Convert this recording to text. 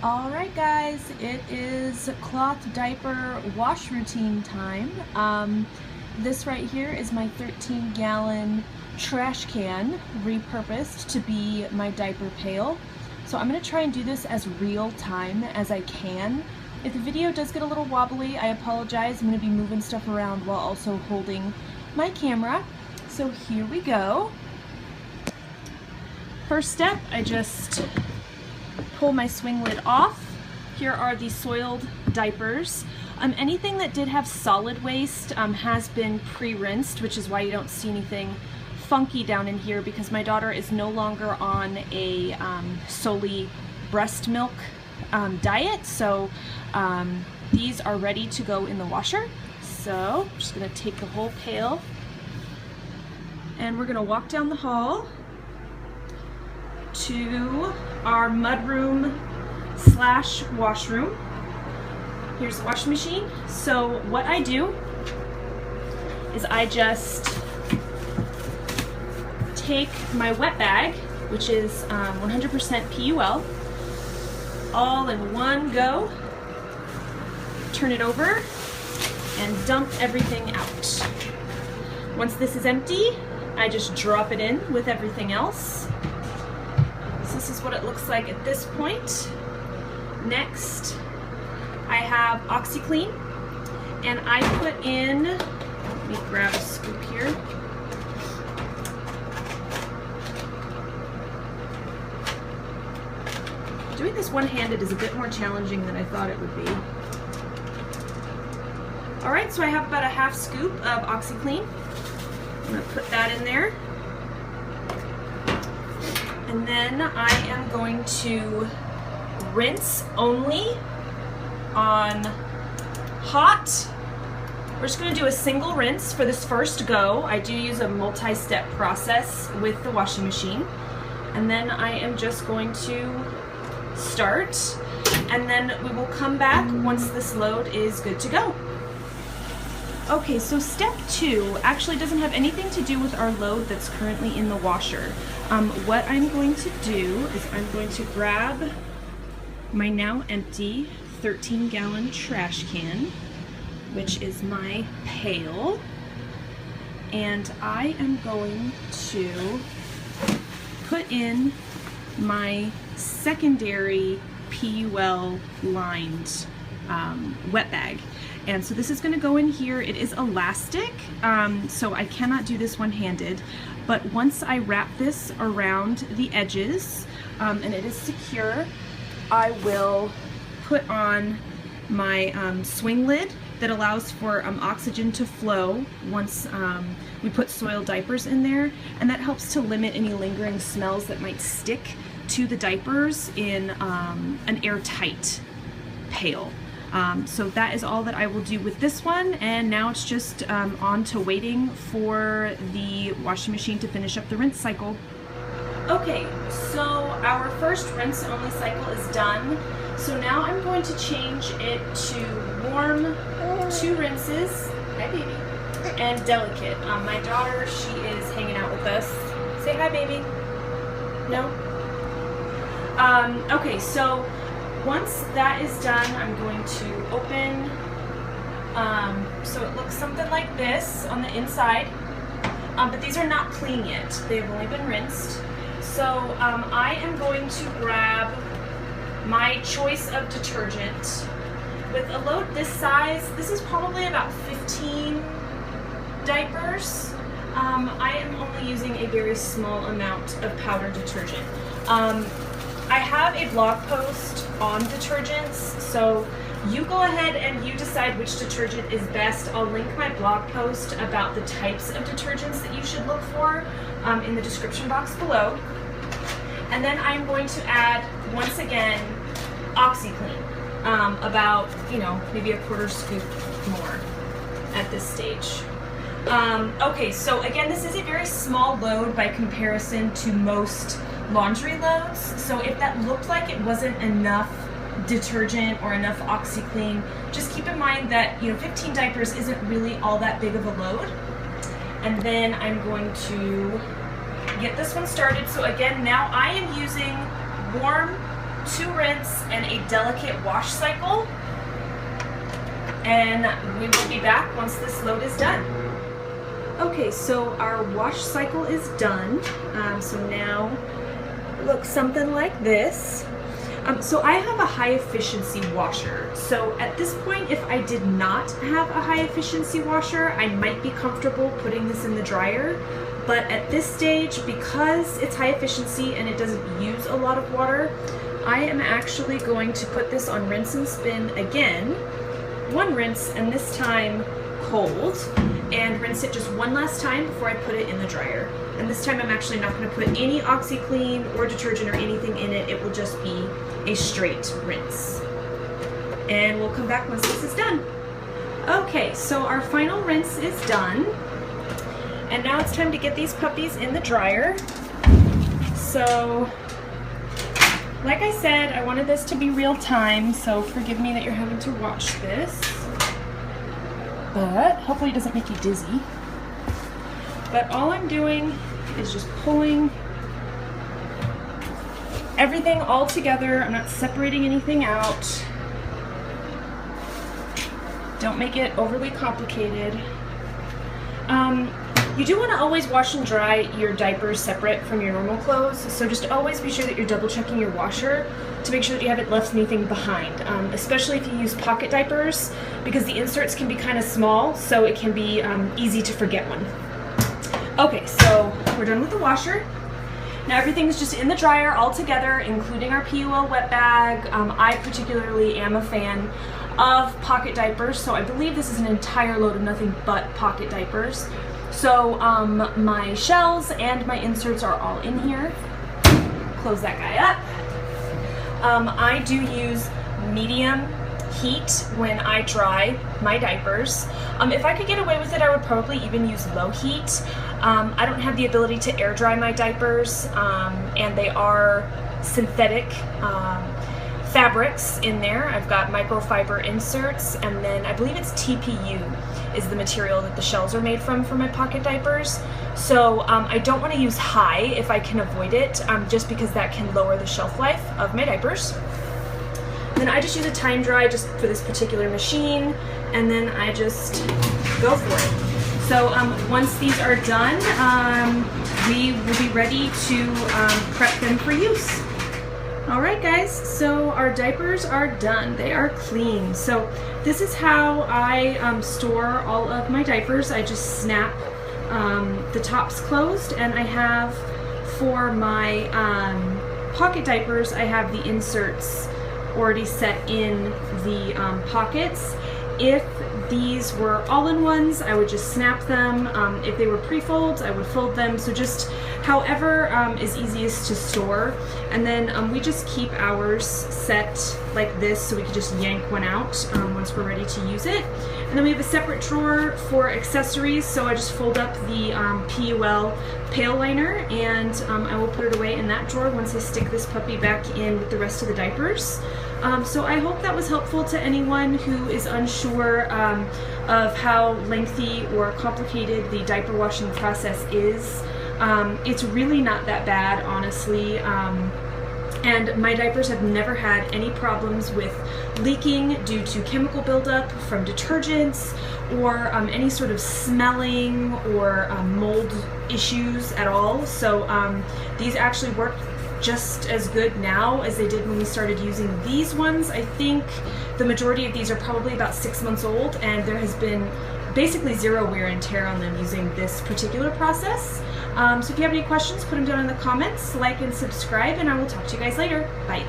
All right, guys, it is cloth diaper wash routine time. This right here is my 13-gallon trash can repurposed to be my diaper pail. So I'm going to try and do this as real time as I can. If the video does get a little wobbly, I apologize. I'm going to be moving stuff around while also holding my camera. So here we go. First step, I just pull my swing lid off. Here are the soiled diapers. Anything that did have solid waste has been pre-rinsed, which is why you don't see anything funky down in here, because my daughter is no longer on a solely breast milk diet. So these are ready to go in the washer. So I'm just gonna take the whole pail and we're gonna walk down the hall to our mudroom slash washroom. Here's the washing machine. So what I do is I just take my wet bag, which is 100% PUL, all in one go, turn it over, and dump everything out. Once this is empty, I just drop it in with everything else. So this is what it looks like at this point. Next, I have OxiClean, and I put in, let me grab a scoop here. Doing this one-handed is a bit more challenging than I thought it would be. All right, so I have about a half scoop of OxiClean. I'm gonna put that in there. And then I am going to rinse only on hot. We're just going to do a single rinse for this first go. I do use a multi-step process with the washing machine. And then I am just going to start, and then we will come back once this load is good to go. Okay, so step 2 actually doesn't have anything to do with our load that's currently in the washer. What I'm going to do is I'm going to grab my now empty 13-gallon trash can, which is my pail, and I am going to put in my secondary PUL lined wet bag. And so this is going to go in here. It is elastic, so I cannot do this one-handed, but once I wrap this around the edges and it is secure, I will put on my swing lid that allows for oxygen to flow once we put soiled diapers in there, and that helps to limit any lingering smells that might stick to the diapers in an airtight pail. So that is all that I will do with this one, and now it's just on to waiting for the washing machine to finish up the rinse cycle. Okay, so our first rinse only cycle is done. So now I'm going to change it to warm 2 rinses, hi baby, and delicate. My daughter, she is hanging out with us. Say hi, baby. No? Okay, so once that is done, I'm going to open, so it looks something like this on the inside, but these are not clean yet. They've only been rinsed. So I am going to grab my choice of detergent. With a load this size, this is probably about 15 diapers. I am only using a very small amount of powder detergent. I have a blog post on detergents, so you go ahead and you decide which detergent is best. I'll link my blog post about the types of detergents that you should look for in the description box below. And then I'm going to add, once again, OxiClean, about, maybe a quarter scoop more at this stage. Okay, so again, this is a very small load by comparison to most laundry loads. So if that looked like it wasn't enough detergent or enough OxiClean, just keep in mind that 15 diapers isn't really all that big of a load. And then I'm going to get this one started. So again, now I am using warm 2 rinse and a delicate wash cycle. And we will be back once this load is done. Okay, so our wash cycle is done. So now it looks something like this. So I have a high efficiency washer. So at this point, if I did not have a high efficiency washer, I might be comfortable putting this in the dryer. But at this stage, because it's high efficiency and it doesn't use a lot of water, I am actually going to put this on rinse and spin again. 1 rinse, and this time cold, and rinse it just 1 last time before I put it in the dryer. And this time I'm actually not going to put any OxiClean or detergent or anything in it. It will just be a straight rinse. And we'll come back once this is done. Okay, so our final rinse is done. And now it's time to get these puppies in the dryer. So, like I said, I wanted this to be real time, so forgive me that you're having to watch this. But hopefully it doesn't make you dizzy. But all I'm doing is just pulling everything all together. I'm not separating anything out. Don't make it overly complicated. You do want to always wash and dry your diapers separate from your normal clothes, so just always be sure that you're double checking your washer to make sure that you haven't left anything behind, especially if you use pocket diapers, because the inserts can be kind of small, so it can be easy to forget one. Okay, so we're done with the washer. Now everything's just in the dryer all together, including our PUL wet bag. I particularly am a fan of pocket diapers, so I believe this is an entire load of nothing but pocket diapers. So my shells and my inserts are all in here. Close that guy up. I do use medium heat when I dry my diapers. If I could get away with it, I would probably even use low heat. I don't have the ability to air dry my diapers, and they are synthetic fabrics in there. I've got microfiber inserts, and then I believe it's TPU is the material that the shells are made from for my pocket diapers. So I don't want to use high if I can avoid it, just because that can lower the shelf life of my diapers. Then I just use a time dry just for this particular machine, and then I just go for it. So once these are done, we will be ready to prep them for use. Alright guys, so our diapers are done. They are clean. So this is how I store all of my diapers. I just snap the tops closed, and I have, for my pocket diapers, I have the inserts already set in the pockets. If these were all-in-ones, I would just snap them. If they were pre-folds, I would fold them. So just however is easiest to store. And then we just keep ours set like this so we can just yank one out once we're ready to use it. And then we have a separate drawer for accessories, so I just fold up the PUL pail liner, and I will put it away in that drawer once I stick this puppy back in with the rest of the diapers. So I hope that was helpful to anyone who is unsure of how lengthy or complicated the diaper washing process is. It's really not that bad, honestly. And my diapers have never had any problems with leaking due to chemical buildup from detergents, or any sort of smelling or mold issues at all. So these actually work just as good now as they did when we started using these ones. I think the majority of these are probably about 6 months old, and there has been basically zero wear and tear on them using this particular process. So if you have any questions, put them down in the comments, like and subscribe, and I will talk to you guys later. Bye.